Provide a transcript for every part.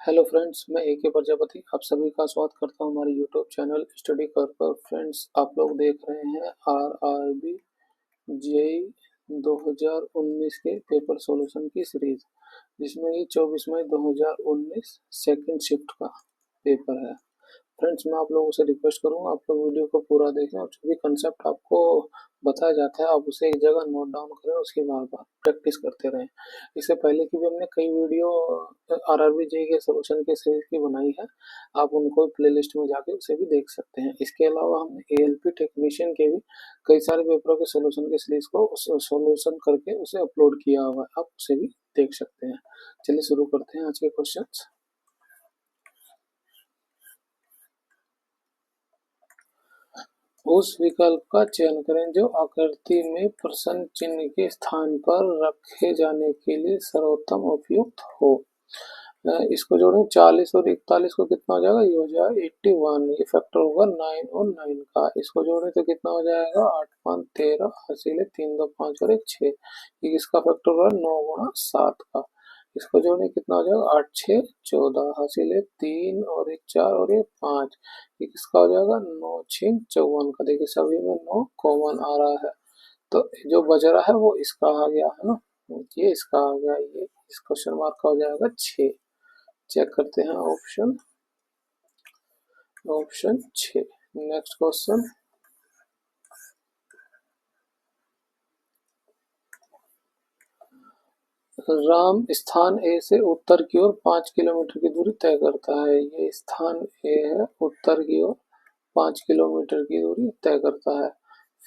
Hello friends, मैं ए के प्रजापति आप सभी का स्वागत करता हूं हमारे यूट्यूब चैनल स्टडी कर पर। फ्रेंड्स, आप लोग देख रहे हैं आरआरबी जेई 2019 के पेपर सॉल्यूशन की सीरीज, जिसमें ये 24 मई 2019 सेकंड शिफ्ट का पेपर है। फ्रेंड्स, मैं आप लोगों से रिक्वेस्ट करूंगा आप लोग वीडियो को पूरा देखें और जो भी कंसेप्ट आपको बताया जाता है आप उसे एक जगह नोट डाउन करें, उसकी बार बार प्रैक्टिस करते रहें। इससे पहले की भी हमने कई वीडियो आरआरबी जेईई के सॉल्यूशन के सीरीज की बनाई है, आप उनको प्लेलिस्ट में जाके उसे भी देख सकते हैं। इसके अलावा हमने एएलपी टेक्नीशियन के भी कई सारे पेपरों के सॉल्यूशन के सीरीज को सॉल्यूशन करके उसे अपलोड किया हुआ है, आप उसे भी देख सकते हैं। चलिए शुरू करते हैं आज के क्वेश्चंस। उस विकल्प का चयन करें जो आकृति में प्रश्न चिन्ह के स्थान पर रखे जाने के लिए सर्वोत्तम उपयुक्त हो। इसको जोड़ें 40 और 41 को कितना हो जाएगा, ये हो जाएगा 81। ये फैक्टर होगा 9 और 9 का। इसको जोड़ें तो कितना हो जाएगा 8 5 13 हासिल 3 2 5 और 1 6। ये किसका फैक्टर होगा 9 गुणा 7 का। इसको जोड़ने कितना हो जाएगा 8 6 14 हासिल 3 और 1 4 और 1 5। ये किसका हो जाएगा 9 6 54 का। देखिए सभी में 9 कॉमन आ रहा है, तो जो बच रहा है वो इसका आ गया है ना, ये इसका आ गया। ये इस क्वेश्चन मार्क का हो जाएगा 6। चेक करते हैं option option 6। Next question, Ram स्थान ए से उत्तर की ओर 5 किलोमीटर की दूरी तय करता है। ये स्थान ए है, उत्तर की ओर 5 किलोमीटर की दूरी तय करता है।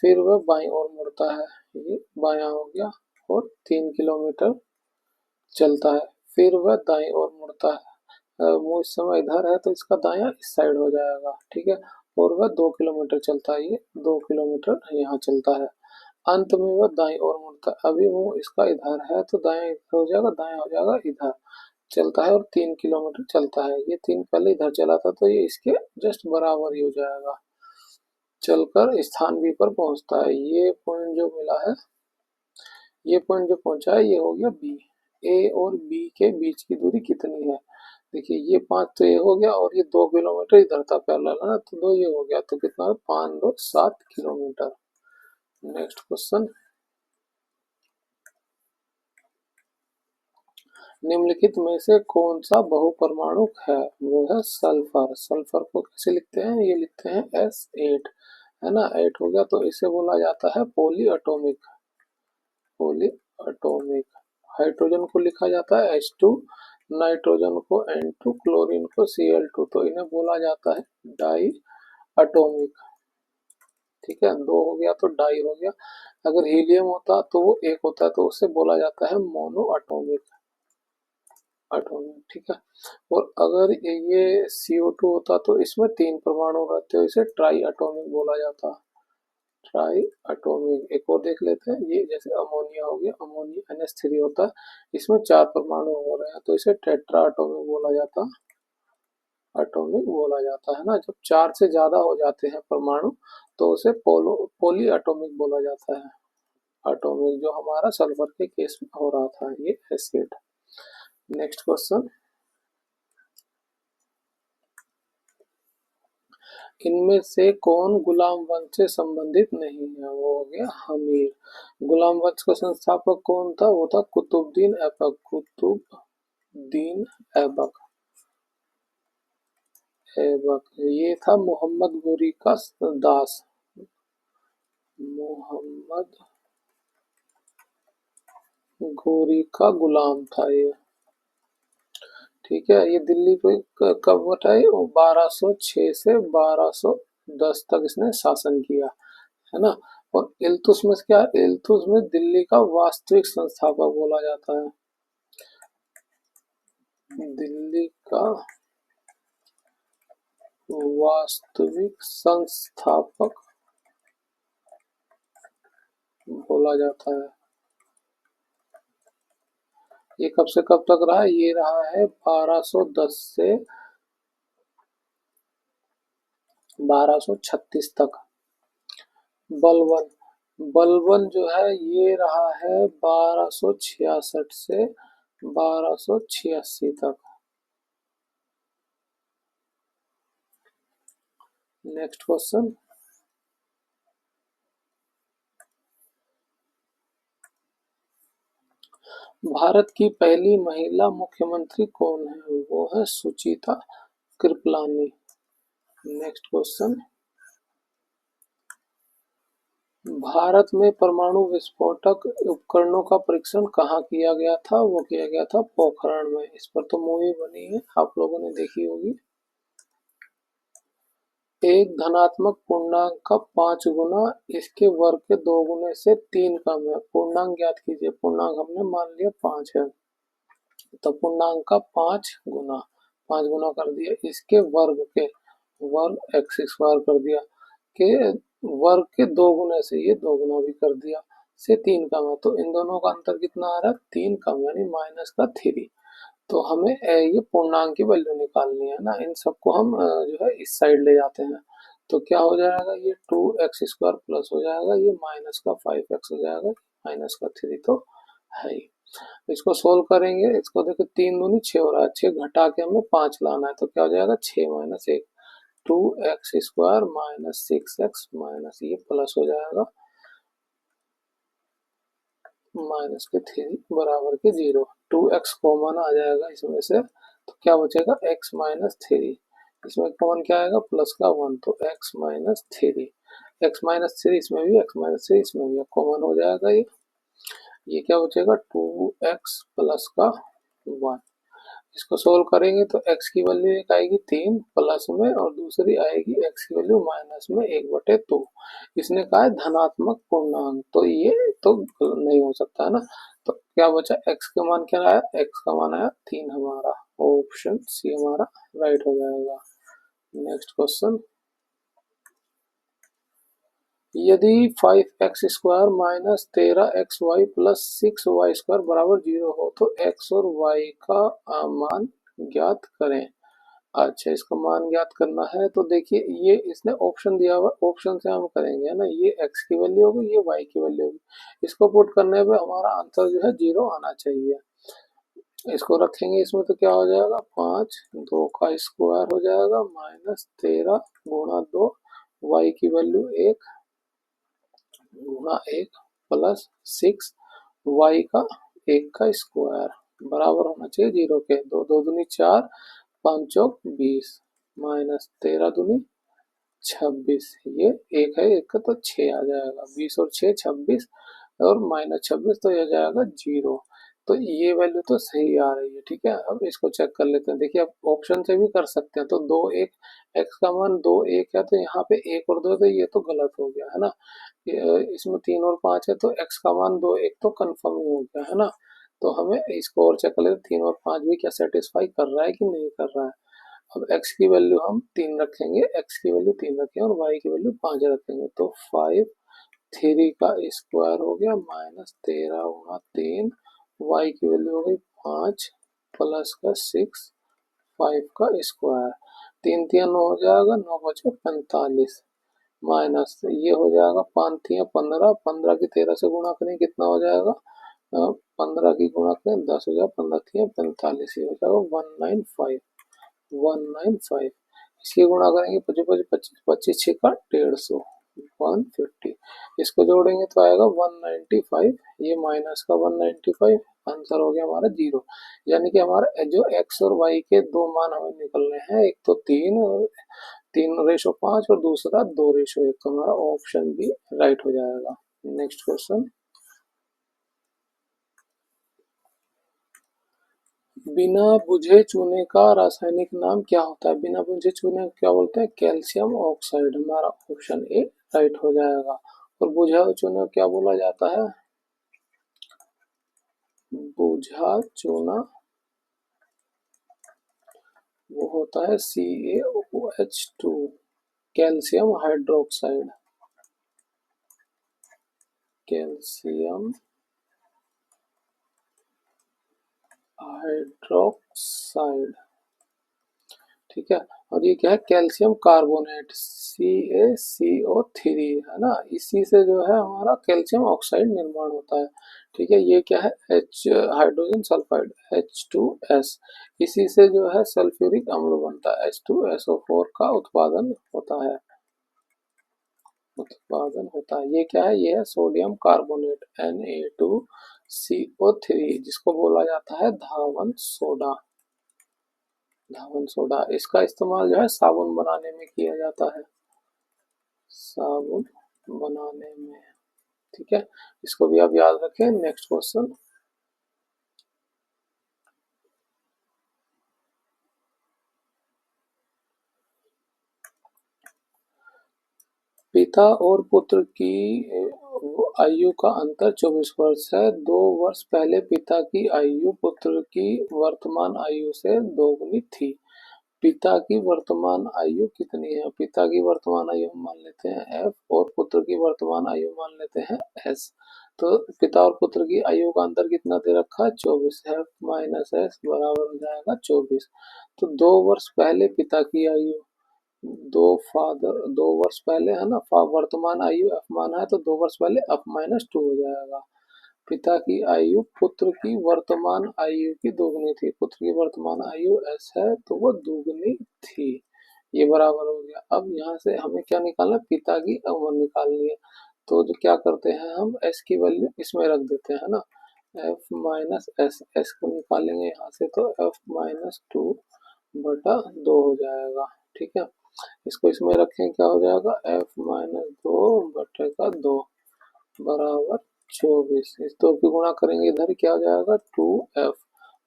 फिर वह बाईं ओर मुड़ता है, ये बायां हो गया, और 3 किलोमीटर चलता है। फिर वह दाईं ओर मुड़ता है, मुंह इस समय इधर है तो इसका दायां इस साइड हो जाएगा, ठीक है। और वह 2 किलोमीटर चलता है, ये 2 किलोमीटर यहाँ चलता है। अंत में वह दाईं ओर मुड़ता है, अभी मुंह इसका इधर है तो दायां इधर हो जाएगा, दायां हो जाएगा इधर चलता है, और 3 किलोमीटर चलता है। ये 3 पहले इधर चला था तो ये इसके जस्ट बराबर ही हो जाएगा। चलकर स्थान बी पर पहुंचता है। ये पॉइंट जो मिला है, ये पॉइंट जो पहुंचा है ये हो गया बी। ए और बी के बीच की दूरी कितनी है। देखिए ये 5 तो ये हो गया, और ये 2 किलोमीटर इधर था पैरेलल है ना, तो 2 ये हो गया, तो कितना है 5 2 7 किलोमीटर। नेक्स्ट क्वेश्चन, निम्नलिखित में से कौन सा बहुपरमाणुक है। वो है सल्फर। सल्फर को कैसे लिखते हैं, ये लिखते हैं S8 है ना, 8 हो गया, तो इसे बोला जाता है poly atomic. Poly atomic. Hydrogen को लिखा जाता है H2, नाइट्रोजन को N2, क्लोरीन को Cl2, तो इन्हें बोला जाता है डाई एटॉमिक। ठीक है, 2 हो गया तो डाई हो गया। अगर हीलियम होता तो वो 1 होता है, तो उसे बोला जाता है मोनो एटॉमिक। एटॉमिक, ठीक है। और अगर ये CO2 होता तो इसमें 3 परमाणु रहते, इसे ट्राई एटॉमिक बोला जाता। Try atomic. एक और देख लेते हैं, ये जैसे अमोनिया हो गया, अमोनिया NH3 होता है, इसमें 4 परमाणु हो रहे हैं तो इसे टेट्रा एटॉमिक बोला जाता। एटॉमिक बोला जाता है ना, जब 4 से ज्यादा हो जाते हैं परमाणु तो उसे पॉली एटॉमिक बोला जाता है। एटॉमिक जो हमारा सल्फर के केस में हो रहा था, ये एसिड। नेक्स्ट क्वेश्चन, इनमें से कौन गुलाम वंश से संबंधित नहीं है। वो हो गया हमीर। गुलाम वंश का संस्थापक कौन था, वो था कुतुबुद्दीन ऐबक। कुतुबुद्दीन ऐबक। ऐबक ये था मोहम्मद गोरी का दास। मोहम्मद गोरी का गुलाम था ये, ठीक है। ये दिल्ली पे कब बटा है, 1206 से 1210 तक इसने शासन किया है ना। और इल्तुतमिश क्या है, इल्तुतमिश दिल्ली का वास्तविक संस्थापक बोला जाता है। दिल्ली का वास्तविक संस्थापक बोला जाता है। ये कब से कब तक रहा है, ये रहा है 1210 से 1236 तक। बलबन, बलबन जो है ये रहा है 1266 से 1286 तक। नेक्स्ट क्वेश्चन, भारत की पहली महिला मुख्यमंत्री कौन है? वो है सुचिता कृपलानी। नेक्स्ट क्वेश्चन, भारत में परमाणु विस्फोटक उपकरणों का परीक्षण कहाँ किया गया था? वो किया गया था पोखरण में। इस पर तो मूवी बनी है, आप लोगों ने देखी होगी। एक धनात्मक पूर्णांक का 5 गुना इसके वर्ग के 2 गुने से 3 कम है। पूर्णांक ज्ञात कीजिए। पूर्णांक हमने मान लिया 5 है, तो पूर्णांक का 5 गुना कर दिया इसके वर्ग के, वर्ग एक्स स्क्वायर कर दिया, के वर्ग के 2 गुने से ये 2 गुना भी कर दिया, से 3 कम है। तो इन दोनों का अंतर कितना आ रहा है? 3 कम, यानी माइनस का 3। तो हमें ये पूर्णांक की वैल्यू निकालनी है ना। इन सबको हम जो है इस साइड ले जाते हैं, तो क्या हो जाएगा? ये 2x² प्लस हो जाएगा, ये माइनस का 5x हो जाएगा, माइनस का 3 तो है ही। इसको सोल्व करेंगे, इसको देखो 3 दूनी 6 हो रहा है, 6 घटा के हमें 5 लाना है, तो क्या हो जाएगा? 6 minus 1, 2x² minus 6x minus ये प्लस हो जाएगा माइनस के 3 बराबर के 0। 2x कॉमन आ जाएगा इसमें से, तो क्या बचेगा? x minus 3। इसमें कॉमन क्या आएगा? प्लस का 1, तो x माइनस 3, x माइनस 3 इसमें भी, x माइनस 3 इसमें भी कॉमन हो जाएगा। ये क्या बचेगा? 2x प्लस का 1। इसको सोल्व करेंगे तो x की वैल्यू एक आएगी 3 प्लस में, और दूसरी आएगी x की वैल्यू माइनस में 1/2। इसने कहा है धनात्मक पूर्णांक, तो ये तो नहीं हो सकता है ना। तो क्या बचा? x का मान क्या आया? x का मान आया 3, हमारा ऑप्शन सी हमारा राइट हो जाएगा। नेक्स्ट क्वेश्चन, यदि 5x² minus 13xy plus 6y² बराबर 0 हो तो x और y का मान ज्ञात करें। अच्छा, इसका मान ज्ञात करना है तो देखिए, ये इसने ऑप्शन दिया हुआ, ऑप्शन से हम करेंगे ना। ये x की वैल्यू होगी, ये y की वैल्यू होगी। इसको पुट करने पे हमारा आंसर जो है 0 आना चाहिए। इसको रखेंगे इसमें तो क्या हो जाएगा? 5, 2 का स्क्वायर हो जाएगा माइनस 13 गुणा 2, y की वैल्यू 1 गुणा 1 प्लस 6 वाई का 1 का स्क्वायर बराबर होना चाहिए 0 के। 2 2 दूनी 4, 5 चौक 20 माइनस 13 दूनी 26, ये 1 है 1 का तो 6 आ जाएगा। 20 और 6 26, और माइनस 26 तो यह जाएगा 0। तो ये वैल्यू तो सही आ रही है, ठीक है। अब इसको चेक कर लेते हैं। देखिए, आप ऑप्शन से भी कर सकते हैं। तो 2 1, x का मान 2 1 है, तो यहाँ पे 1 और 2, तो ये तो गलत हो गया है ना। इसमें 3 और 5 है, तो x का मान 2 1 तो कंफर्म ही हो गया है ना। तो हमें इसको और चेक कर लेते, 3 और 5 भी क्या सेटिस्फाई कर रहा है कि नहीं कर रहा है। अब x की वैल्यू हम 3 रखेंगे, x की वैल्यू 3 रखेंगे और y की वैल्यू 5 रखेंगे, तो 5 3 का स्क्वायर हो गया माइनस 13 गुणा 3, y की वैल्यू हो गई 5 प्लस का 6, 5 का स्क्वायर, 3 3 9 हो जाएगा, 9 बचे 45 माइनस ये हो जाएगा 5 3 15, 15 की 13 से गुणा करें कितना हो जाएगा? 15 की गुणा करें 10 हो जाएगा, 15 3 45, ये हो जाएगा 195, 195। इसकी गुणा करेंगे 25 25 25 6 का 150, 150। इसको जोड़ेंगे तो आएगा 195, ये माइनस का 195, आंसर हो गया हमारा 0। यानी कि हमारा जो x और y के दो मान हमें निकलने हैं, एक तो 3:5 और दूसरा 2:1, तो हमारा ऑप्शन भी राइट हो जाएगा। नेक्स्ट क्वेश्चन, बिना बुझे चूने का रासायनिक नाम क्या होता है? बिना बुझे चूने को क्या बोलते हैं? कैल्शियम ऑक्साइड, हमारा ऑप्शन ए राइट हो जाएगा। और बुझा हुआ चूना को क्या बोला जाता है? बुझा चूना वो होता है CaOH2, calcium hydroxide, calcium hydroxide, ठीक है। और ये क्या है? कैल्शियम कार्बोनेट, CaCO3 है ना। इसी से जो है हमारा कैल्शियम ऑक्साइड निर्माण होता है, ठीक है। ये क्या है? H हाइड्रोजन सल्फाइड H2S, इसी से जो है सल्फ्यूरिक अम्ल बनता है, H2SO4 का उत्पादन होता है। उत्पादन होता है। ये क्या है, ये है सोडियम कार्बोनेट Na2CO3, जिसको बोला जाता है धावन सोडा। धावन सोडा इसका इस्तेमाल जो है साबुन बनाने में किया जाता है, साबुन बनाने में। ठीक है, इसको भी आप याद रखें। नेक्स्ट क्वेश्चन, पिता और पुत्र की आयु का अंतर 24 वर्ष है। 2 वर्ष पहले पिता की आयु पुत्र की वर्तमान आयु से दोगुनी थी। पिता की वर्तमान आयु कितनी है? पिता की वर्तमान आयु हम मान लेते हैं एफ, और पुत्र की वर्तमान आयु मान लेते हैं एस। तो पिता और पुत्र की आयु का अंतर कितना दे रखा है? 24। एफ माइनस एस बराबर हो जाएगा 24। तो 2 वर्ष पहले पिता की आयु, 2 वर्ष पहले है ना, वर्तमान आयु एफ माना है, तो 2 वर्ष पहले एफ माइनस 2 हो जाएगा। पिता की आयु पुत्र की वर्तमान आयु की दोगुनी थी। पुत्र की वर्तमान आयु एस है, तो वो दोगुनी थी। ये बराबर हो गया। अब यहाँ से हमें क्या निकालना है? पिता की उम्र निकालनी है। तो जो क्या करते हैं, हम एस की वैल्यू इसमें रख देते हैं ना, एफ माइनस एस। एस को निकालेंगे यहाँ से, तो एफ माइनस 2/2 हो जाएगा। ठीक है, इसको इसमें रखें, क्या हो जाएगा? एफ माइनस 2/2 बराबर 24। इस 2 की गुणा करेंगे इधर, क्या हो जाएगा? 2f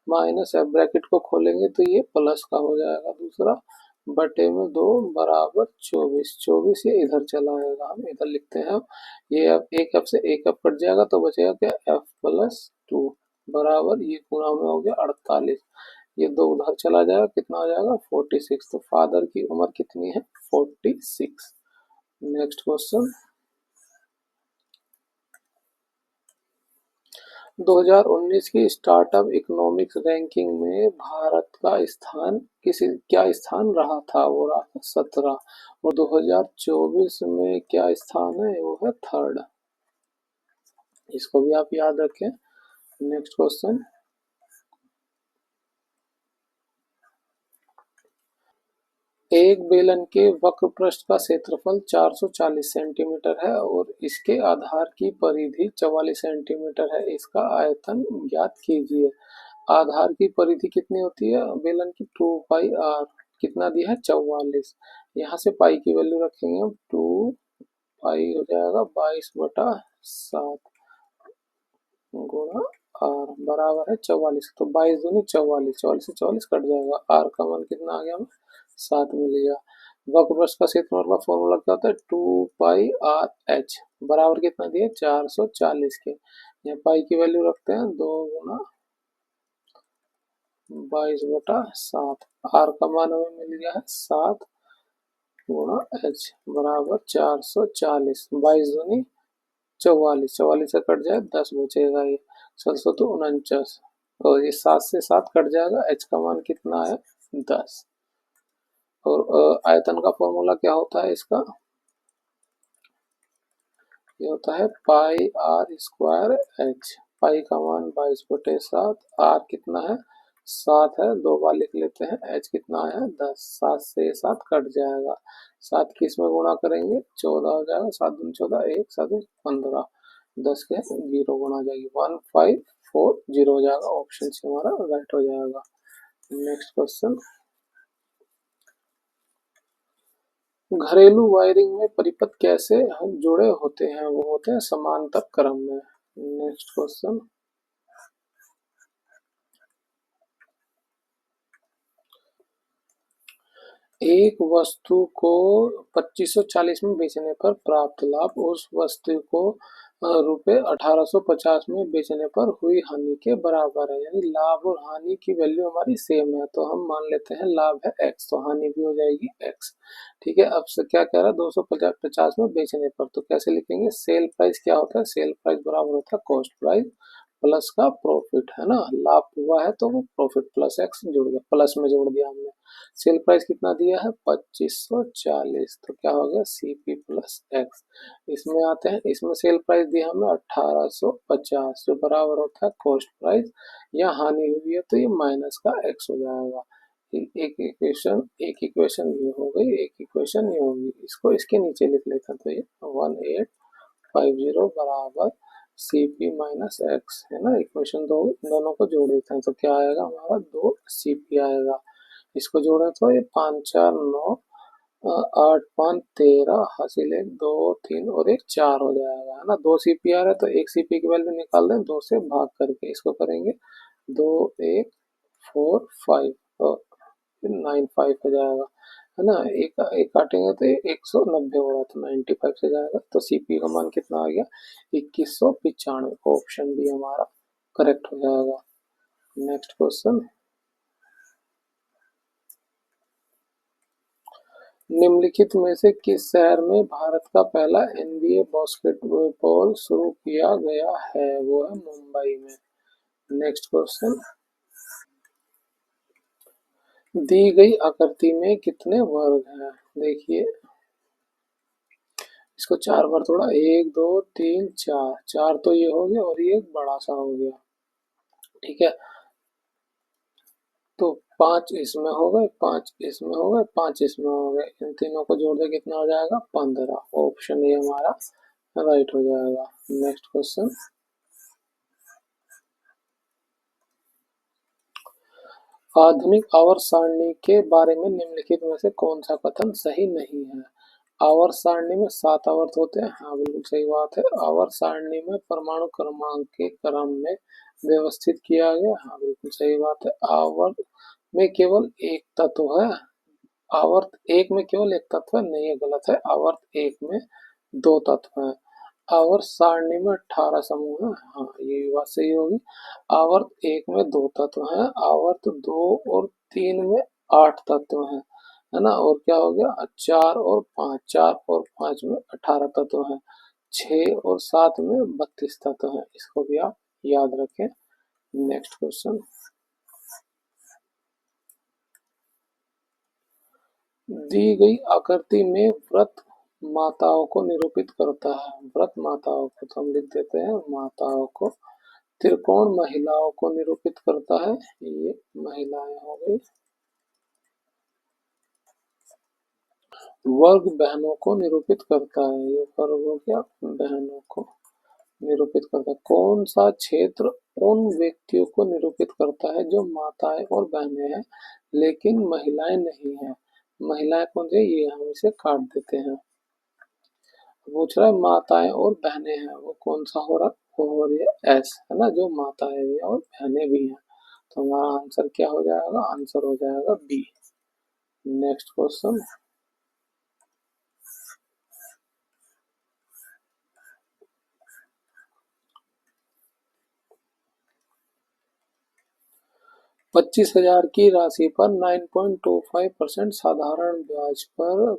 माइनस एफ, ब्रैकेट को खोलेंगे तो ये प्लस का हो जाएगा दूसरा, बटे में 2 बराबर 24। 24 ये इधर चला आएगा, हम इधर लिखते हैं। ये अब एक एफ से एक एफ कट जाएगा, तो बचेगा क्या? एफ प्लस 2 बराबर, ये गुणा में हो गया 48। ये 2 उधर चला जाएगा, कितना हो जाएगा? 46। तो फादर की उम्र कितनी है? 46। नेक्स्ट क्वेश्चन, 2019 की स्टार्टअप इकोनॉमिक्स रैंकिंग में भारत का स्थान क्या स्थान रहा था? वो रहा था 17। और 2024 में क्या स्थान है? वो है 3rd। इसको भी आप याद रखें। नेक्स्ट क्वेश्चन, एक बेलन के वक्र पृष्ठ का क्षेत्रफल 440 सेंटीमीटर है और इसके आधार की परिधि 44 सेंटीमीटर है। इसका आयतन ज्ञात कीजिए। आधार की परिधि कितनी होती है बेलन की? 2 पाई आर। कितना दिया है? 44। यहाँ से पाई की वैल्यू रखेंगे हम, 2 पाई हो जाएगा 22/7 गुणा आर बराबर है 44। तो 22 दूनी 44, 44 से 44 कट जाएगा। आर का मान कितना आ गया हमें? 7 मिल गया। वक्र पृष्ठ का क्षेत्रफल का फॉर्मूला क्या होता है? 2 पाई आर एच बराबर कितना दिया? 440 के। यहाँ पाई की वैल्यू रखते हैं 2 गुना 22/7। आर का मान हमें मिल गया है 7 गुणा एच बराबर 440। 22 दूनी 44, 44 से कट जाए 10 बचेगा। ये 749। और ये 7 से 7 कट जाएगा। एच का मान कितना है? 10। और आयतन का फॉर्मूला क्या होता है इसका? ये होता है पाई आर स्क्वायर एच। पाई का मान 22/7। आर कितना है? 7 है, 2 बार लिख लेते हैं। एच कितना है? 10। 7 से 7 कट जाएगा। 7 की इसमें गुणा करेंगे 14 हो जाएगा। 7 दूनी 14, 1 7 15, 10 के 0 गुणा जाएगी 1540 हो जाएगा। ऑप्शन से हमारा राइट हो जाएगा। नेक्स्ट क्वेश्चन, घरेलू वायरिंग में परिपथ कैसे जुड़े होते हैं? वो होते हैं समांतर क्रम में। नेक्स्ट क्वेश्चन, एक वस्तु को 2540 में बेचने पर प्राप्त लाभ उस वस्तु को रुपए 1850 में बेचने पर हुई हानि के बराबर है। यानी लाभ और हानि की वैल्यू हमारी सेम है, तो हम मान लेते हैं लाभ है एक्स, तो हानि भी हो जाएगी एक्स। ठीक है, अब से क्या कह रहा है? 250 में बेचने पर, तो कैसे लिखेंगे? सेल प्राइस क्या होता है? सेल प्राइस बराबर होता है कॉस्ट प्राइस प्लस का प्रॉफिट, है ना। लाभ हुआ है तो वो प्रॉफिट प्लस एक्स जुड़ गया, प्लस में जोड़ दिया हमने। सेल प्राइस कितना दिया है? 2540, तो क्या हो गया? CP plus x. इसमें आते हैं, इसमें सेल प्राइस दिया हमें 1850, जो बराबर होता है कॉस्ट प्राइस। या हानि हुई है तो ये माइनस का एक्स हो जाएगा। एक इक्वेशन ये हो गई, एक इक्वेशन ये होगी। इसको इसके नीचे लिख लेते हैं, तो ये 1850 बराबर सी पी माइनस एक्स है ना। इक्वेशन दो, दोनों को जोड़ देते हैं तो क्या आएगा हमारा, 2 CP आएगा। इसको जोड़े तो ये 5 4 9 8 5 13 हासिल 1 2 3 और एक 4 हो जाएगा है ना। 2 CP आ रहा है तो 1 CP की वैल्यू निकाल दें 2 से भाग करके। इसको करेंगे 2 1 4 5 और फिर 9 5 हो जाएगा है ना। एक एक काटेंगे तो 190 हो रहा था, 95 से जाएगा तो सीपी का मान कितना आ गया, 2195। ऑप्शन बी हमारा करेक्ट हो जाएगा। नेक्स्ट क्वेश्चन, निम्नलिखित में से किस शहर में भारत का पहला NBA बास्केटबॉल शुरू किया गया है, वो है मुंबई में। नेक्स्ट क्वेश्चन, दी गई आकृति में कितने वर्ग हैं। देखिए इसको 4 बार तोड़ा, 1 2 3 4, 4 तो ये हो गया और ये एक बड़ा सा हो गया, ठीक है। तो 5 इसमें हो गए, 5 इसमें हो गए, 5 इसमें हो गए, इन तीनों को जोड़ दे कितना हो जाएगा, 15। ऑप्शन ये हमारा राइट हो जाएगा। नेक्स्ट क्वेश्चन, आधुनिक आवर्त सारणी के बारे में निम्नलिखित में से कौन सा कथन सही नहीं है। आवर्त सारणी में 7 आवर्त होते हैं, हाँ बिल्कुल सही बात है। आवर्त सारणी में परमाणु क्रमांक के क्रम में व्यवस्थित किया गया, हाँ बिल्कुल सही बात है। आवर्त में केवल एक तत्व है, आवर्त एक में केवल एक तत्व है, नहीं ये गलत है। आवर्त एक में 2 तत्व हैं। आवर्त सारणी में 18 समूह है, हाँ ये भी बात सही होगी। आवर्त एक में 2 तत्व हैं, आवर्त 2 और 3 में 8 तत्व हैं है ना। और क्या हो गया, 4 और 5, 4 और 5 में 18 तत्व हैं, 6 और 7 में 32 तत्व हैं। इसको भी आप याद रखें। नेक्स्ट क्वेश्चन, दी गई आकृति में व्रत माताओं को निरूपित करता है। व्रत माताओं को तो हम लिख देते हैं माताओं को। त्रिकोण महिलाओं को निरूपित करता है, ये महिलाएं हो गई। वर्ग बहनों को निरूपित करता है, ये वर्ग हो गया बहनों को निरूपित करता है। कौन सा क्षेत्र उन व्यक्तियों को निरूपित करता है जो माताएं और बहनें हैं लेकिन महिलाएं नहीं है। महिलाएं कौन सी, ये हम इसे काट देते हैं। पूछ रहा है माताएं और बहनें हैं, वो कौन सा हो रहा, वो हो रही है एस है ना, जो माताएं भी हैं और बहनें भी हैं। तो हमारा आंसर क्या हो जाएगा, आंसर हो जाएगा बी। नेक्स्ट क्वेश्चन, 25,000 की राशि पर 9.25% साधारण ब्याज पर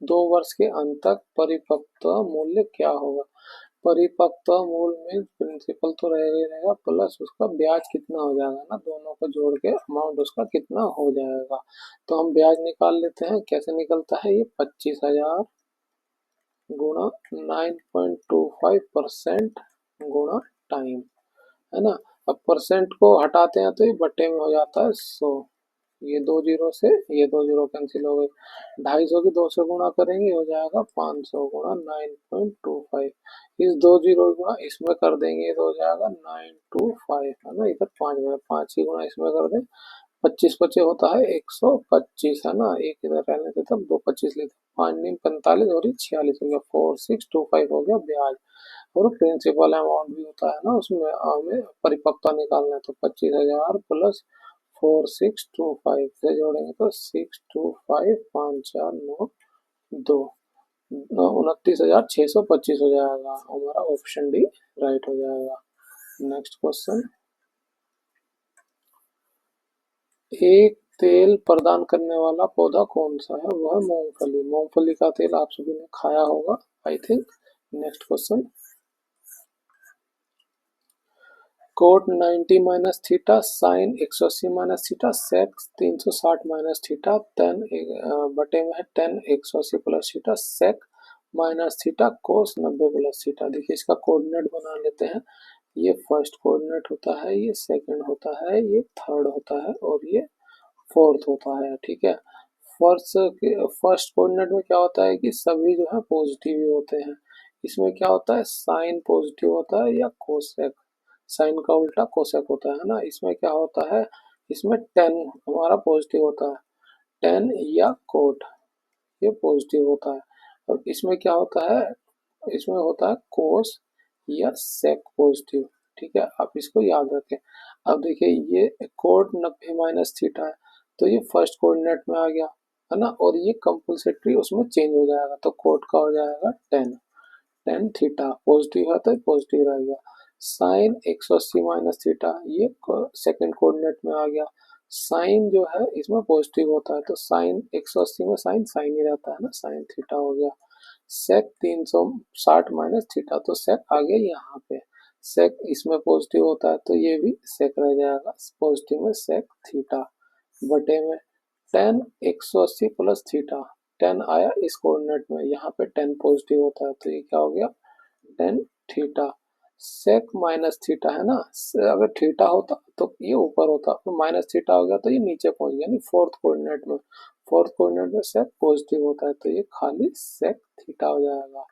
2 वर्ष के अंत तक परिपक्व मूल्य क्या होगा। परिपक्व मूल्य में प्रिंसिपल तो रहेगा ही रहेगा, प्लस उसका ब्याज कितना हो जाएगा ना, दोनों को जोड़ के अमाउंट उसका कितना हो जाएगा। तो हम ब्याज निकाल लेते हैं, कैसे निकलता है, ये 25,000 गुणा 9.25% गुणा टाइम है ना। अब परसेंट को हटाते हैं तो ये बटे में हो जाता है 100, ये 2 जीरो से ये 2 जीरो कैंसिल हो गए। 250 की 2 से गुणा करेंगे हो जाएगा 500 गुणा 9.25। इस 2 जीरो गुणा इसमें कर देंगे तो हो जाएगा 925 है ना। इधर 5 में 5 की गुणा इसमें कर दें, 25 25 होता है 125 है ना। एक इधर रहने थे तब 2 25 लेते, 5 9 45 और 46 हो गया, 4625 हो गया ब्याज। और प्रिंसिपल अमाउंट भी होता है ना उसमें, हमें परिपक्वता निकालना है तो 25,000 प्लस 4625 से जोड़ेंगे तो 625 5 4 9 2 29,625 हो जाएगा। हमारा ऑप्शन डी राइट हो जाएगा। नेक्स्ट क्वेश्चन, एक तेल प्रदान करने वाला पौधा कौन सा है, वह है मूंगफली। मूंगफली का तेल आप सभी ने खाया होगा I think. Next question, cot 90 minus theta sine 180 minus theta sec 360 minus theta 10 बटे में है 10 180 plus theta sec minus theta cos 90 plus theta. देखिए इसका कोऑर्डिनेट बना लेते हैं, ये फर्स्ट कोऑर्डिनेट होता है, ये सेकंड होता है, ये थर्ड होता है और ये फोर्थ होता है। ठीक है, फर्स्ट कोऑर्डिनेट में क्या होता है कि सभी जो है पॉजिटिव ही होते हैं। इसमें क्या होता है, साइन पॉजिटिव होता है या कोसेक, साइन का उल्टा कोसेक होता है ना। इसमें क्या होता है, इसमें टेन हमारा पॉजिटिव होता है, टेन या कोट ये पॉजिटिव होता है। अब इसमें क्या होता है, इसमें होता है कोस या सेक पॉजिटिव। ठीक है, आप इसको याद रखें। अब देखिए ये कोट 90 माइनस थीटा है, तो ये फर्स्ट कोऑर्डिनेट में आ गया है ना, और ये कंपल्सरी उसमें चेंज हो जाएगा, तो कोट का हो जाएगा 10, टेन थीटा पॉजिटिव है तो पॉजिटिव रहेगा। साइन 180 माइनस थीटा ये सेकंड कोऑर्डिनेट में आ गया, साइन जो है इसमें पॉजिटिव होता है, तो साइन 180 में साइन साइन ही रहता है ना, साइन थीटा हो गया। सेक 360 माइनस थीटा, तो सेक आ गया यहाँ पे, सेक इसमें पॉजिटिव होता है तो ये भी सेक रह जाएगा, पॉजिटिव में सेक थीटा बटे में टेन 180 प्लस थीटा, टेन आया इस कोऑर्डिनेट में, यहाँ पे टेन पॉजिटिव होता है तो ये क्या हो गया, tan theta. Sec minus theta है ना, अगर थीटा होता तो ये ऊपर होता, तो माइनस थीटा हो गया तो ये नीचे पहुंच गया, नहीं फोर्थ कोऑर्डिनेट में, फोर्थ कोऑर्डिनेट में सेक पॉजिटिव होता है तो ये खाली सेक थीटा हो जाएगा।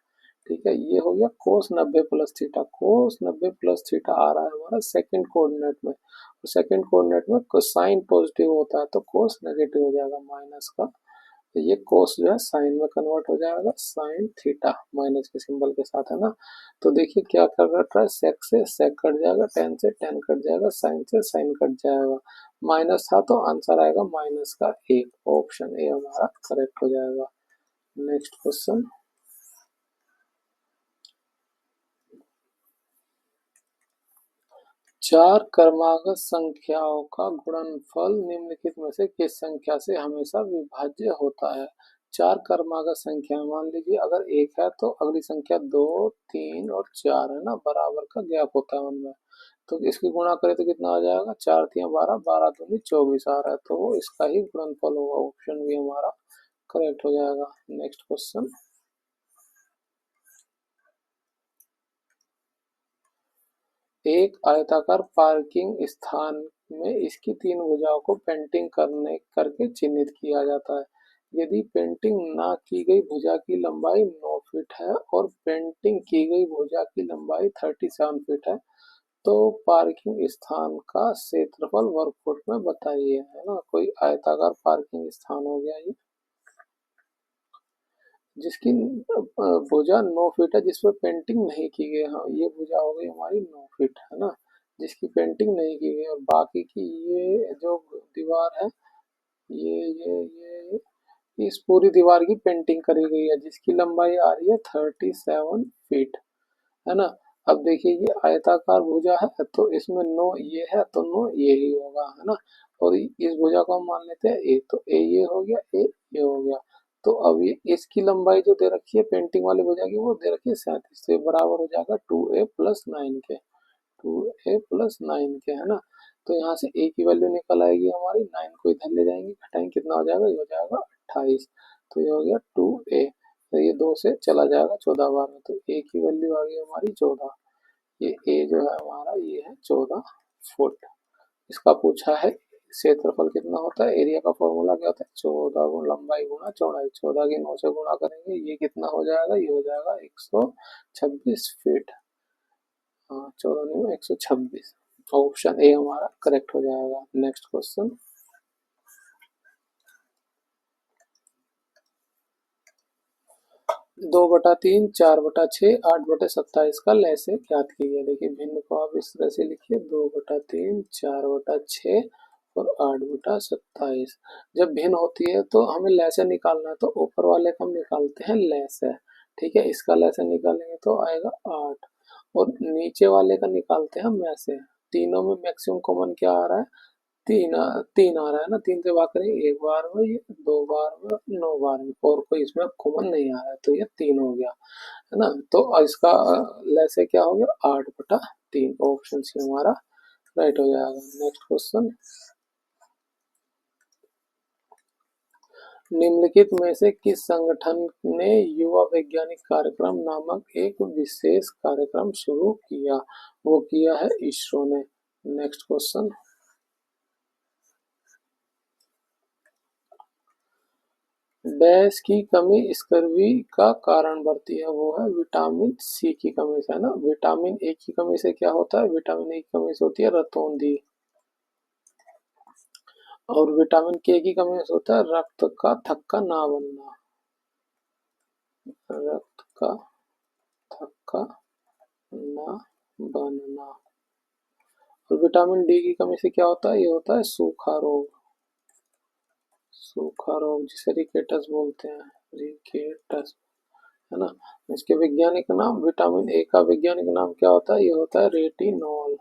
ठीक है, ये हो गया कोस 90 plus theta, cos 90 plus theta आ रहा है हमारा सेकंड कोऑर्डिनेट में, और सेकंड कोऑर्डिनेट में कोसाइन पॉजिटिव होता है तो कोस नेगेटिव हो जाएगा माइनस का, तो ये कोस जो है साइन में कन्वर्ट हो जाएगा, साइन थीटा माइनस के सिंबल के साथ है ना। तो देखिए क्या कर रहा है, सेक से सेक कट जाएगा, टेन से टेन कट जाएगा, साइन से साइन कट जाएगा, माइनस था तो आंसर आएगा माइनस का एक, ऑप्शन ए हमारा करेक्ट हो जाएगा। नेक्स्ट क्वेश्चन, चार क्रमागत संख्याओं का गुणनफल निम्नलिखित में से किस संख्या से हमेशा विभाज्य होता है। चार क्रमागत संख्या, मान लीजिए अगर एक है तो अगली संख्या दो, तीन और चार है ना, बराबर का गैप होता है उनमें, तो इसकी गुणा करें तो कितना आ जाएगा, चार तिया 12, 12 दूनी 24 आ रहा है, तो वो इसका ही गुणनफल होगा, ऑप्शन भी हमारा करेक्ट हो जाएगा। नेक्स्ट क्वेश्चन, एक आयताकार पार्किंग स्थान में इसकी तीन भुजाओं को पेंटिंग करके चिन्हित किया जाता है। यदि पेंटिंग ना की गई भुजा की लंबाई 9 फीट है और पेंटिंग की गई भुजा की लंबाई 37 फीट है, तो पार्किंग स्थान का क्षेत्रफल वर्ग फुट में बताइए, है ना। कोई आयताकार पार्किंग स्थान हो गया ये, जिसकी भुजा 9 फीट है, जिसपे पेंटिंग नहीं की गई, हाँ ये भुजा हो गई हमारी 9 फीट है ना, जिसकी पेंटिंग नहीं की गई, और बाकी की ये जो दीवार है, ये इस पूरी दीवार की पेंटिंग करी गई है, जिसकी लंबाई आ रही है 37 फीट, है ना। अब देखिए ये आयताकार भुजा है तो इसमें 9 ये है तो 9 ये ही होगा, है ना, और इस भुजा को हम मान लेते हैं ए, तो ए ये हो गया, ए ये हो गया, तो अब ये इसकी लंबाई जो दे रखी है पेंटिंग वाली भुजा की वो दे रखी है 37, तो ये बराबर हो जाएगा 2a+9 के, 2a+9 के, है ना। तो यहाँ से a की वैल्यू निकल आएगी हमारी, 9 को इधर ले जाएंगे घटाएंगे, कितना हो जाएगा, ये हो जाएगा 28, तो ये हो गया 2a, तो ये 2 से चला जाएगा 14 बार में, तो a की वैल्यू आ गई हमारी 14, ये a जो है हमारा ये है 14 फुट। इसका पूछा है क्षेत्रफल कितना होता है, एरिया का फॉर्मूला क्या होता है, 14 गुण लंबाई गुणा चौड़ाई, 14 की 9 से गुणा करेंगे, ये कितना हो जाएगा, ये हो जाएगा 126 फीट, हाँ 14 में 126, ऑप्शन ए हमारा करेक्ट हो जाएगा। नेक्स्ट क्वेश्चन, 2/3, 4/6, 8/27 का लैसे ज्ञात कीजिए। देखिए भिन्न को आप इस तरह से लिखिए, 2/3, 4/6 और 8/27। जब भिन्न होती है तो हमें लैसे निकालना है, तो ऊपर वाले का हम निकालते हैं लैसे, ठीक है, इसका लैसे निकालेंगे तो आएगा 8, और नीचे वाले का निकालते हैं में से, तीनों में मैक्सिमम कॉमन क्या आ रहा है, तीन आ रहा है ना, तीन से भाग करेंगे, एक बार में, ये दो बार में, 9 बार में, और कोई इसमें कॉमन नहीं आ रहा है तो ये 3 हो गया, है ना। तो इसका लैसे क्या हो गया, 8/3, ऑप्शन सी हमारा राइट हो जाएगा। नेक्स्ट क्वेश्चन, निम्नलिखित में से किस संगठन ने युवा वैज्ञानिक कार्यक्रम नामक एक विशेष कार्यक्रम शुरू किया, वो किया है इसरो ने। नेक्स्ट क्वेश्चन, डैश की कमी स्कर्वी का कारण बनती है, वो है विटामिन सी की कमी से, है ना। विटामिन ए की कमी से क्या होता है, विटामिन ए की कमी से होती है रतौंधी। और विटामिन के की कमी से होता है रक्त का थक्का ना बनना, रक्त का थक्का ना बनना। और विटामिन डी की कमी से क्या होता है, ये होता है सूखा रोग, सूखा रोग जिसे रिकेटस बोलते हैं, रिकेटस, है ना। इसके वैज्ञानिक नाम, विटामिन ए का वैज्ञानिक नाम क्या होता है, ये होता है रेटिनॉल।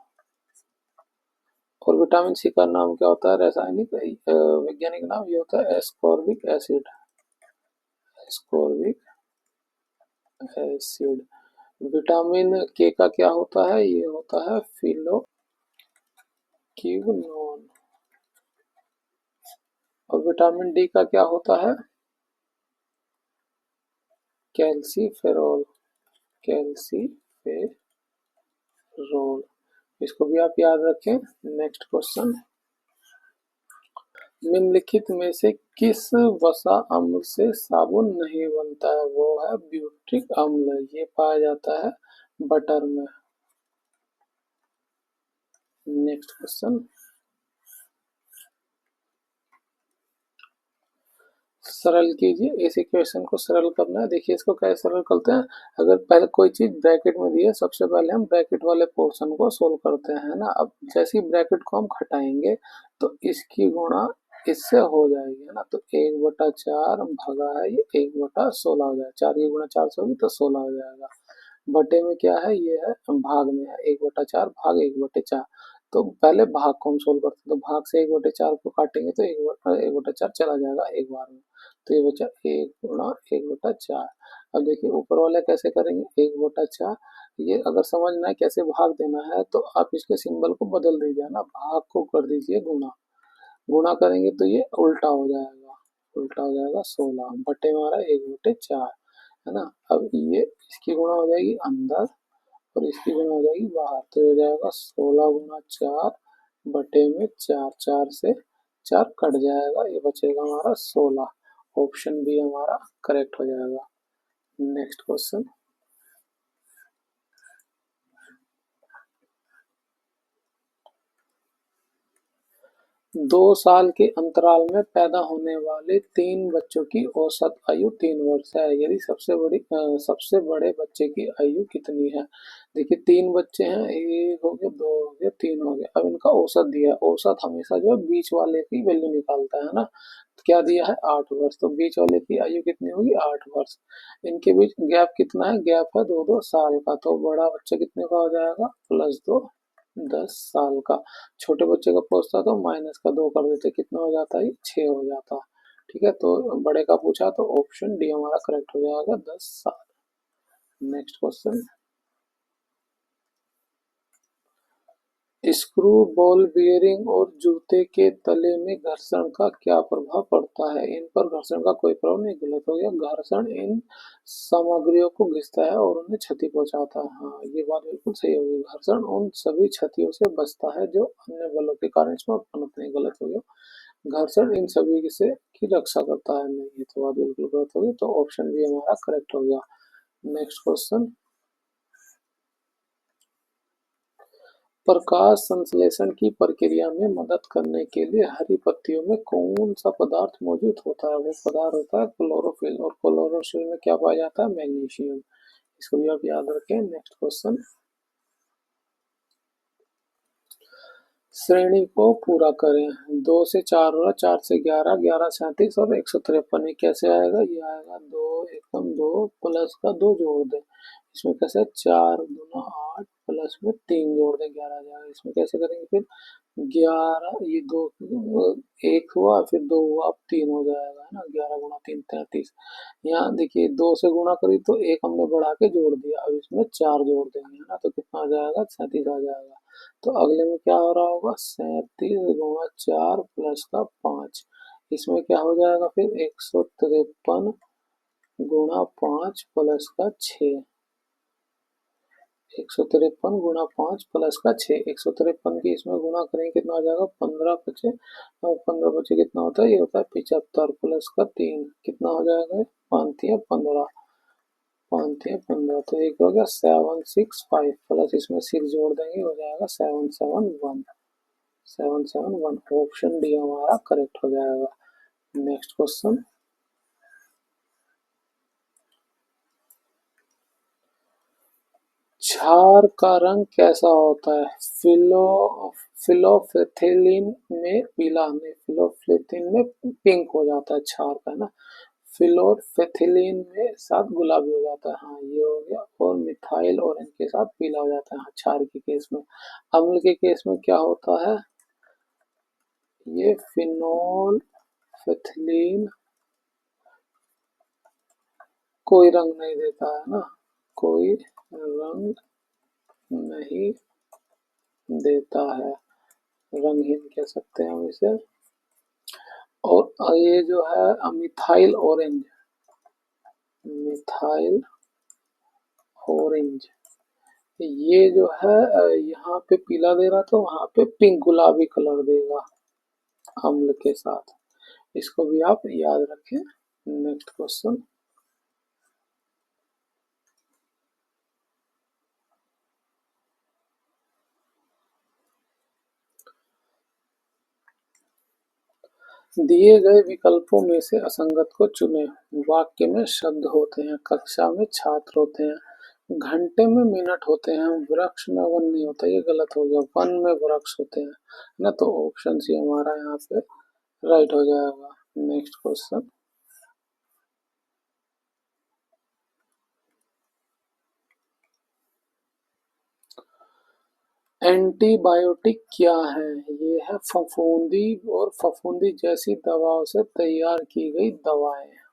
और विटामिन सी का नाम क्या होता है, रासायनिक वैज्ञानिक नाम, ये होता है ascorbic acid, ascorbic acid. Vitamin के का क्या होता है, ये होता है फिलोक्विनोन। और विटामिन डी का क्या होता है, कैल्सीफेरॉल, कैल्सीफेरॉल। इसको भी आप याद रखें। नेक्स्ट क्वेश्चन, निम्नलिखित में से किस वसा अम्ल से साबुन नहीं बनता है, वो है ब्यूट्रिक अम्ल, ये पाया जाता है बटर में। नेक्स्ट क्वेश्चन, सरल कीजिए, इस इक्वेशन को सरल करना है। देखिए इसको कैसे सरल करते हैं, अगर पहले कोई चीज ब्रैकेट में दी है, सबसे पहले हम ब्रैकेट वाले पोर्शन को सोल्व करते हैं, है ना। अब जैसे ही ब्रैकेट को हम हटाएंगे तो इसकी गुणा इससे हो जाएगी, है ना। तो 1/4 भागा है ये 1/16 हो जाएगा, 4 की गुणा 4 से होगी तो 16 हो जाएगा। बटे में क्या है, ये है भाग में है, 1/4 भाग 1/4। तो पहले भाग को हम सोल्व करते हैं, तो भाग से 1/4 को काटेंगे तो 1/4 चला जाएगा एक बार में। तो ये बचा 1 गुणा 1/4। अब देखिए ऊपर वाला कैसे करेंगे, 1/4। ये अगर समझना है कैसे भाग देना है तो आप इसके सिंबल को बदल दीजिए ना, भाग को कर दीजिए गुणा, गुणा करेंगे तो ये उल्टा हो जाएगा, उल्टा हो जाएगा 16 बटे में आ रहा है 1/4, है ना। अब ये इसकी गुणा हो जाएगी अंदर और इसकी गुणा हो जाएगी बाहर, तो हो जाएगा 16 × 4 बटे में 4, 4 से 4 कट जाएगा, ये बचेगा हमारा 16। ऑप्शन बी हमारा करेक्ट हो जाएगा। नेक्स्ट क्वेश्चन, 2 साल के अंतराल में पैदा होने वाले 3 बच्चों की औसत आयु 3 वर्ष है, यदि सबसे बड़े बच्चे की आयु कितनी है। देखिए 3 बच्चे हैं, एक हो गया, दो हो गया, तीन हो गया। अब इनका औसत दिया है, औसत हमेशा जो है बीच वाले की वैल्यू निकालता है ना। तो क्या दिया है 8 वर्ष, तो बीच वाले की आयु कितनी होगी 8 वर्ष। इनके बीच गैप कितना है, गैप है 2-2 साल का, तो बड़ा बच्चा कितने का हो जाएगा, +2 10 साल का। छोटे बच्चे का पूछता तो माइनस का 2 कर देते, कितना हो जाता है 6 हो जाता। ठीक है, तो बड़े का पूछा तो ऑप्शन डी हमारा करेक्ट हो जाएगा 10 साल। Next question, screw ball bearing और जूते के तले में घर्षण का क्या प्रभाव पड़ता है, इन पर घर्षण का कोई प्रभाव नहीं, गलत हो गया। घर्षण इन सामग्रियों को घिसता है और उन्हें क्षति पहुंचाता है, हाँ ये बात बिल्कुल सही होगी। घर्षण उन सभी क्षतियों से बचता है जो अन्य बलों के कारण इसमें उत्पन्न होते हैं, गलत हो गया। घर्षण इन सभी से की रक्षा करता है, नहीं ये तो बात बिल्कुल गलत होगी, तो ऑप्शन बी हमारा करेक्ट हो गया। नेक्स्ट क्वेश्चन, प्रकाश संश्लेषण की प्रक्रिया में मदद करने के लिए हरी पत्तियों में कौन सा पदार्थ मौजूद होता है, वो पदार्थ होता है क्लोरोफिल, और क्लोरोफिल में क्या पाया जाता है, मैग्नीशियम। इसको भी आप याद रखें। नेक्स्ट क्वेश्चन, श्रेणी को पूरा करें, 2 से 4 हो रहा, 4 से 11, 11 से 37 और 153, ये कैसे आएगा, ये आएगा 2 प्लस का 2 जोड़ दे, इसमें कैसे 4 × 8 प्लस में 3 जोड़ दे 11 आ जाएगा। इसमें कैसे करेंगे फिर, 11 ये 2 एक हुआ, फिर 2 हुआ, अब 3 हो जाएगा, है ना। 11 × 3 33। यहाँ देखिए 2 से गुणा करी तो एक हमने बढ़ा के जोड़ दिया, अब इसमें 4 जोड़ देंगे, है ना, तो कितना आ जाएगा 37 आ जाएगा। तो अगले में क्या हो रहा होगा, 37 × 4 प्लस का 5, इसमें क्या हो जाएगा फिर 153 × 5 प्लस का 6, 153 गुणा 5 प्लस का 6, 153 की इसमें गुणा करेंगे कितना हो जाएगा, 15 बचे, और 15 बचे कितना होता है, ये होता है 75 प्लस का 3 कितना हो जाएगा, 5 3 15, तो एक हो गया 765 प्लस इसमें 6 जोड़ देंगे हो जाएगा 771, 771। ऑप्शन डी हमारा करेक्ट हो जाएगा। नेक्स्ट क्वेश्चन, क्षार का रंग कैसा होता है, फिलोफेथिलीन में पीला, नहीं फिलोफेथिलीन में पिंक हो जाता है क्षार का, है ना, फिलोफेथिलीन में साथ गुलाबी हो जाता है, हाँ ये हो गया, और मिथाइल ऑरेंज के साथ पीला हो जाता है, हाँ क्षार के केस में। अम्ल के केस में क्या होता है, ये फिनोल फेथिलीन कोई रंग नहीं देता है ना, कोई रंग नहीं देता है, रंगहीन कह सकते हैं हम इसे। और ये जो है मिथाइल ऑरेंज, मिथाइल ऑरेंज, ये जो है यहाँ पे पीला दे रहा तो वहां पे पिंक गुलाबी कलर देगा अम्ल के साथ, इसको भी आप याद रखें। नेक्स्ट क्वेश्चन, दिए गए विकल्पों में से असंगत को चुनें। वाक्य में शब्द होते हैं, कक्षा में छात्र होते हैं, घंटे में मिनट होते हैं, वृक्ष में वन नहीं होता, ये गलत हो गया, वन में वृक्ष होते हैं ना, तो ऑप्शन सी हमारा यहाँ पे राइट हो जाएगा। नेक्स्ट क्वेश्चन, एंटीबायोटिक क्या है, ये है फफूंदी और फफूंदी जैसी दवाओं से तैयार की गई दवाएं।